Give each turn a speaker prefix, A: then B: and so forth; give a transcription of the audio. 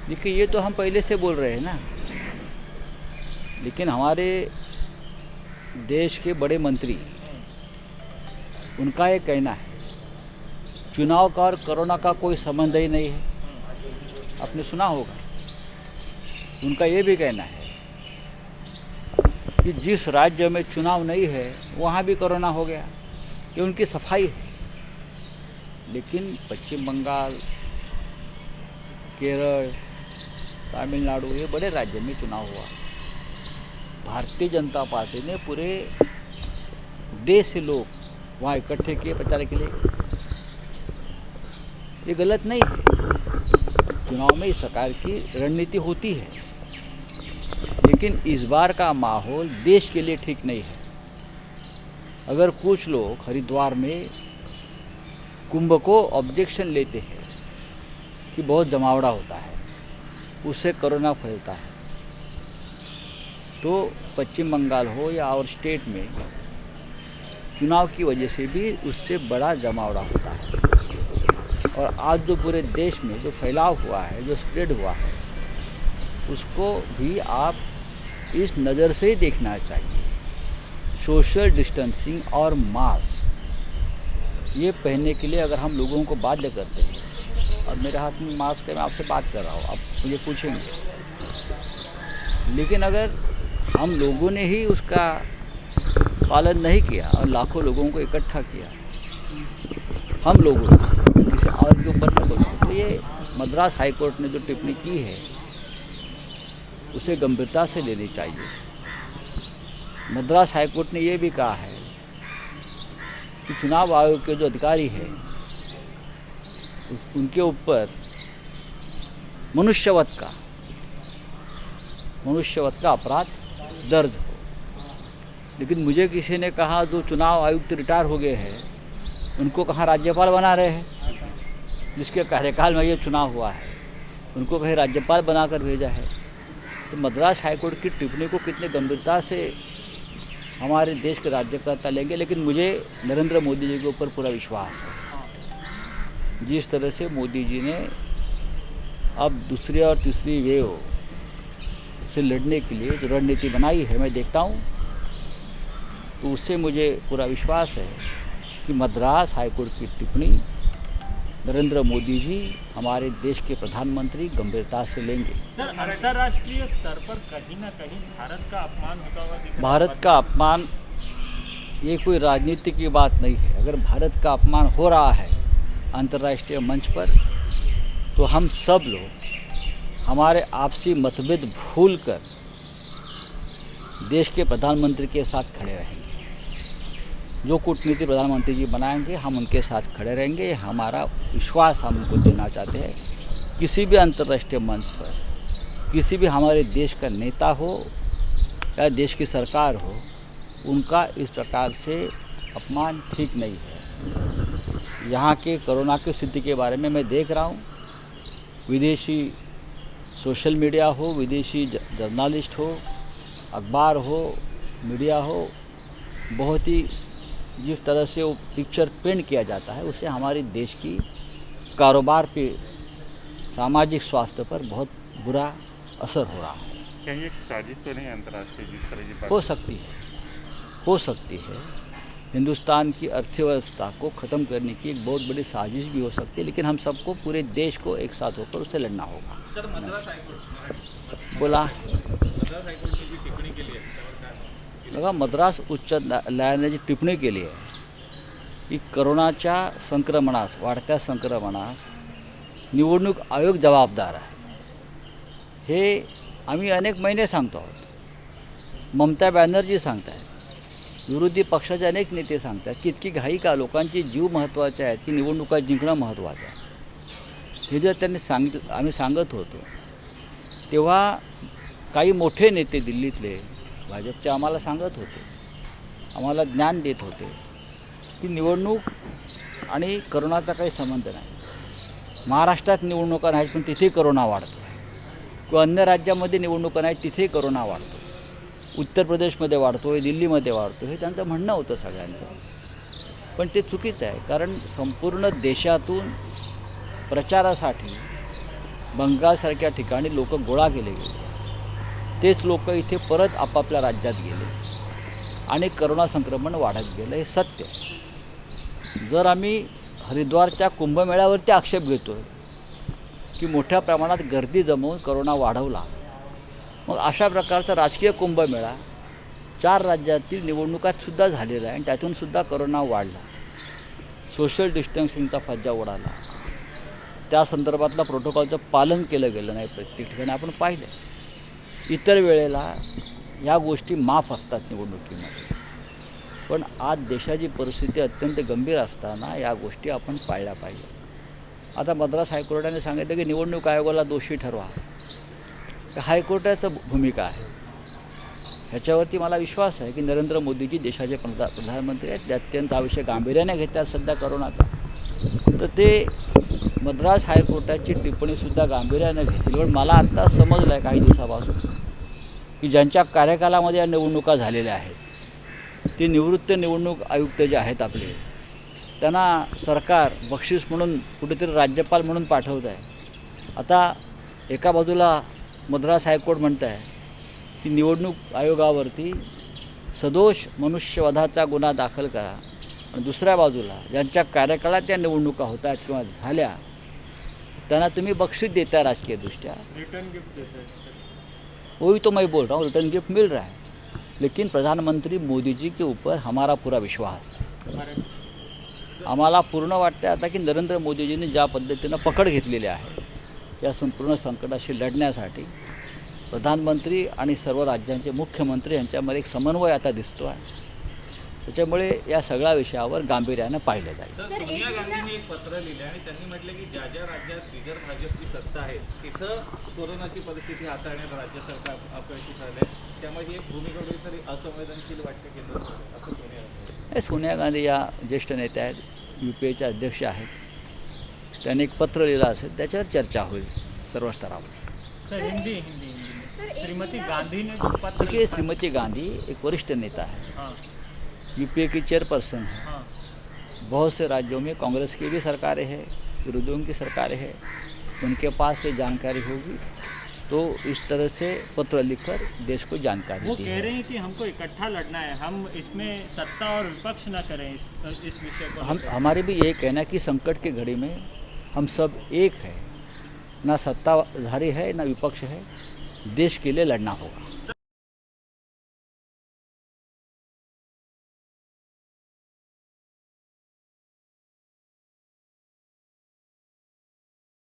A: देखिए, ये तो हम पहले से बोल रहे हैं ना, लेकिन हमारे देश के बड़े मंत्री, उनका ये कहना है चुनाव का और कोरोना का कोई संबंध ही नहीं है। आपने सुना होगा, उनका ये भी कहना है कि जिस राज्य में चुनाव नहीं है वहाँ भी कोरोना हो गया, ये उनकी सफाई है। लेकिन पश्चिम बंगाल, केरल, तमिलनाडु, ये बड़े राज्य में चुनाव हुआ। भारतीय जनता पार्टी ने पूरे देश से लोग वहाँ इकट्ठे किए प्रचार के लिए। ये गलत नहीं है, चुनाव में इस प्रकार की रणनीति होती है, लेकिन इस बार का माहौल देश के लिए ठीक नहीं है। अगर कुछ लोग हरिद्वार में कुंभ को ऑब्जेक्शन लेते हैं कि बहुत जमावड़ा होता है, उससे कोरोना फैलता है, तो पश्चिम बंगाल हो या और स्टेट में चुनाव की वजह से भी उससे बड़ा जमावड़ा होता है। और आज जो पूरे देश में जो फैलाव हुआ है, जो स्प्रेड हुआ है, उसको भी आप इस नज़र से ही देखना चाहिए। सोशल डिस्टेंसिंग और मास्क ये पहनने के लिए अगर हम लोगों को बाध्य करते हैं, और मेरे हाथ में मास्क है, मैं आपसे बात कर रहा हूँ, आप मुझे पूछेंगे, लेकिन अगर हम लोगों ने ही उसका पालन नहीं किया और लाखों लोगों को इकट्ठा किया, हम लोगों ने किसी और के ऊपर न बोलो, तो ये मद्रास हाई कोर्ट ने जो टिप्पणी की है उसे गंभीरता से लेनी चाहिए। मद्रास हाई कोर्ट ने ये भी कहा है कि चुनाव आयोग के जो अधिकारी हैं उनके ऊपर मनुष्यवध का अपराध दर्ज हो। लेकिन मुझे किसी ने कहा जो चुनाव आयुक्त रिटायर हो गए हैं उनको कहाँ राज्यपाल बना रहे हैं, जिसके कार्यकाल में ये चुनाव हुआ है, उनको कहीं राज्यपाल बनाकर भेजा है। तो मद्रास हाईकोर्ट की टिप्पणी को कितने गंभीरता से हमारे देश के राज्यकर्ता लेंगे। लेकिन मुझे नरेंद्र मोदी जी के ऊपर पूरा विश्वास है। जिस तरह से मोदी जी ने अब दूसरी और तीसरी वेव से लड़ने के लिए जो रणनीति बनाई है, मैं देखता हूँ, तो उससे मुझे पूरा विश्वास है कि मद्रास हाईकोर्ट की टिप्पणी नरेंद्र मोदी जी, हमारे देश के प्रधानमंत्री, गंभीरता से लेंगे।
B: सर, अंतर्राष्ट्रीय स्तर पर कहीं ना कहीं भारत का अपमान होता हुआ दिख रहा है।
A: भारत का अपमान ये कोई राजनीति की बात नहीं है। अगर भारत का अपमान हो रहा है अंतर्राष्ट्रीय मंच पर, तो हम सब लोग हमारे आपसी मतभेद भूलकर देश के प्रधानमंत्री के साथ खड़े रहेंगे। जो कूटनीति प्रधानमंत्री जी बनाएंगे, हम उनके साथ खड़े रहेंगे। ये हमारा विश्वास हम उनको देना चाहते हैं। किसी भी अंतर्राष्ट्रीय मंच पर किसी भी हमारे देश का नेता हो या देश की सरकार हो, उनका इस प्रकार से अपमान ठीक नहीं है। यहाँ के कोरोना की स्थिति के बारे में मैं देख रहा हूँ, विदेशी सोशल मीडिया हो, विदेशी जर्नलिस्ट हो, अखबार हो, मीडिया हो, बहुत ही जिस तरह से वो पिक्चर पेंट किया जाता है, उससे हमारे देश की कारोबार पे, सामाजिक स्वास्थ्य पर बहुत बुरा असर हो रहा है।
B: क्या ये साजिश तो नहीं अंतर्राष्ट्रीय जिस तरह की बात
A: हो सकती है। हिंदुस्तान की अर्थव्यवस्था को ख़त्म करने की एक बहुत बड़ी साजिश भी हो सकती है, लेकिन हम सबको, पूरे देश को एक साथ होकर उससे लड़ना होगा।
B: सर, मद्रास हाईकोर्ट
A: बोला
B: मद्रास हाईकोर्ट की टिप्पणी के लिए
A: लगा मद्रास उच्च न्यायालयाची टिप्पणी केली आहे की कोरोनाच्या संक्रमणास, वाढत्या संक्रमणास निवडणूक आयोग जबाबदार आहे। हे आम्ही अनेक महिने सांगतो आहोत, ममता बॅनर्जी सांगतायत, विरोधी पक्षाचे अनेक नेते सांगतात की इतकी घाई का, लोकांचे जीव महत्त्वाचे आहेत की निवडणुका जिंकणं महत्त्वाचं आहे। हे जर त्यांनी आम्ही सांगत होतो, तेव्हा काही मोठे नेते दिल्लीतले भाजपचे आम्हाला सांगत होते, आम्हाला ज्ञान देत होते की निवडणूक आणि कोरोनाचा काही संबंध नाही। महाराष्ट्रात निवडणुका नाहीत पण तिथे कोरोना वाढतो, किंवा अन्य राज्यामध्ये निवडणुका नाहीत तिथे कोरोना वाढतो, उत्तर प्रदेशमध्ये वाढतो, दिल्लीमध्ये वाढतो, हे त्यांचं म्हणणं होतं सगळ्यांचं। पण ते चुकीचं आहे, कारण संपूर्ण देशातून प्रचारासाठी बंगालसारख्या ठिकाणी लोक गोळा केले गेले, तेच लोक इथे परत आपापल्या राज्यात गेले आणि करोना संक्रमण वाढत गेलं, हे सत्य. जर आम्ही हरिद्वारच्या कुंभमेळ्यावरती आक्षेप घेतो की मोठ्या प्रमाणात गर्दी जमवून करोना वाढवला, मग अशा प्रकारचा राजकीय कुंभमेळा 4 राज्यातील निवडणुकातसुद्धा झालेला आहे आणि त्यातूनसुद्धा करोना वाढला, सोशल डिस्टन्सिंगचा फज्जा उडाला, त्या संदर्भातला प्रोटोकॉलचं पालन केलं गेलं नाही प्रत्येक ठिकाणी आपण पाहिलं. इतर वेळेला या गोष्टी माफ असतात निवडणुकीमध्ये, पण आज देशाची परिस्थिती अत्यंत गंभीर असताना या गोष्टी आपण पाळल्या पाहिजे. आता मद्रास हायकोर्टाने सांगितलं की निवडणूक आयोगाला दोषी ठरवा. हायकोर्टाचं भूमिका आहे ह्याच्यावरती मला विश्वास आहे की नरेंद्र मोदीजी देशाचे प्रधानमंत्री आहेत, ते अत्यंत आवश्यक गांभीर्याने घेतात सध्या करोनाचा, तर ते मद्रास हायकोर्टाची टिप्पणीसुद्धा गांभीर्याने घेतील. पण मला आत्ता समजलं आहे काही दिवसापासून की ज्यांच्या कार्यकालामध्ये या निवडणुका झालेल्या आहेत, ते निवृत्त निवडणूक आयुक्त जे आहेत आपले, त्यांना सरकार बक्षीस म्हणून कुठेतरी राज्यपाल म्हणून पाठवत आहे. आता एका बाजूला मद्रास हायकोर्ट म्हणत आहे की निवडणूक आयोगावरती सदोष मनुष्यवधाचा गुन्हा दाखल करा, आणि दुसऱ्या बाजूला ज्यांच्या कार्यकाळात त्या निवडणुका होतात किंवा झाल्या त्यांना तुम्ही बक्षीस देता राजकीयदृष्ट्या.
B: रिटर्न गिफ्ट देते हैं।
A: वही तो मैं बोल रहा हूँ, रिटर्न गिफ्ट मिल रहा है, लेकिन प्रधानमंत्री मोदी जी के ऊपर हमारा पूरा विश्वास है. आम्हाला पूर्ण वाटतं आता की नरेंद्र मोदीजींनी ज्या पद्धतीनं पकड घेतलेली आहे या संपूर्ण संकटाशी लढण्यासाठी, प्रधानमंत्री आणि सर्व राज्यांचे मुख्यमंत्री यांच्यामध्ये एक समन्वय आता दिसतो आहे. त्याच्यामुळे या सगळ्या विषयावर गांभीर्यानं पाहिलं जाईल.
C: तर सोनिया गांधींनी एक पत्र लिहिलं आणि त्यांनी म्हटलं की ज्या ज्या राज्यात बिगर भाजपची सत्ता आहे तिथं कोरोनाची परिस्थिती हाताळण्यात राज्य सरकार अपयशी झालं आहे, त्यामुळे ही एक भूमिका कुठेतरी असंवेदनशील वाटते केंद्र सरकार, असं सोनिया गांधी.
A: सोनिया गांधी या ज्येष्ठ नेत्या आहेत, UPAच्या अध्यक्ष आहेत, त्यांनी एक पत्र लिहिलं असेल, त्याच्यावर चर्चा होईल सर्व स्तरावर.
B: सर हिंदी हिंदी हिंदी में श्रीमती गांधी ने जो पत्र
A: देखिए, श्रीमती गांधी एक वरिष्ठ नेता है,
B: हाँ
A: UPA की चेयरपर्सन है.
B: हाँ
A: बहुत से राज्यों में कांग्रेस की भी सरकारें हैं, विरोधियों की सरकारें हैं, उनके पास ये जानकारी होगी तो इस तरह से पत्र लिखकर देश को जानकारी
B: वो
A: दी
B: कह
A: है.
B: रहे हैं कि हमको इकट्ठा लड़ना है, हम इसमें सत्ता और विपक्ष ना करें इस विषय को
A: हम हमारे भी यही कहना है कि संकट की घड़ी में हम सब एक हैं, ना सत्ताधारी है ना विपक्ष है, देश के लिए लड़ना होगा.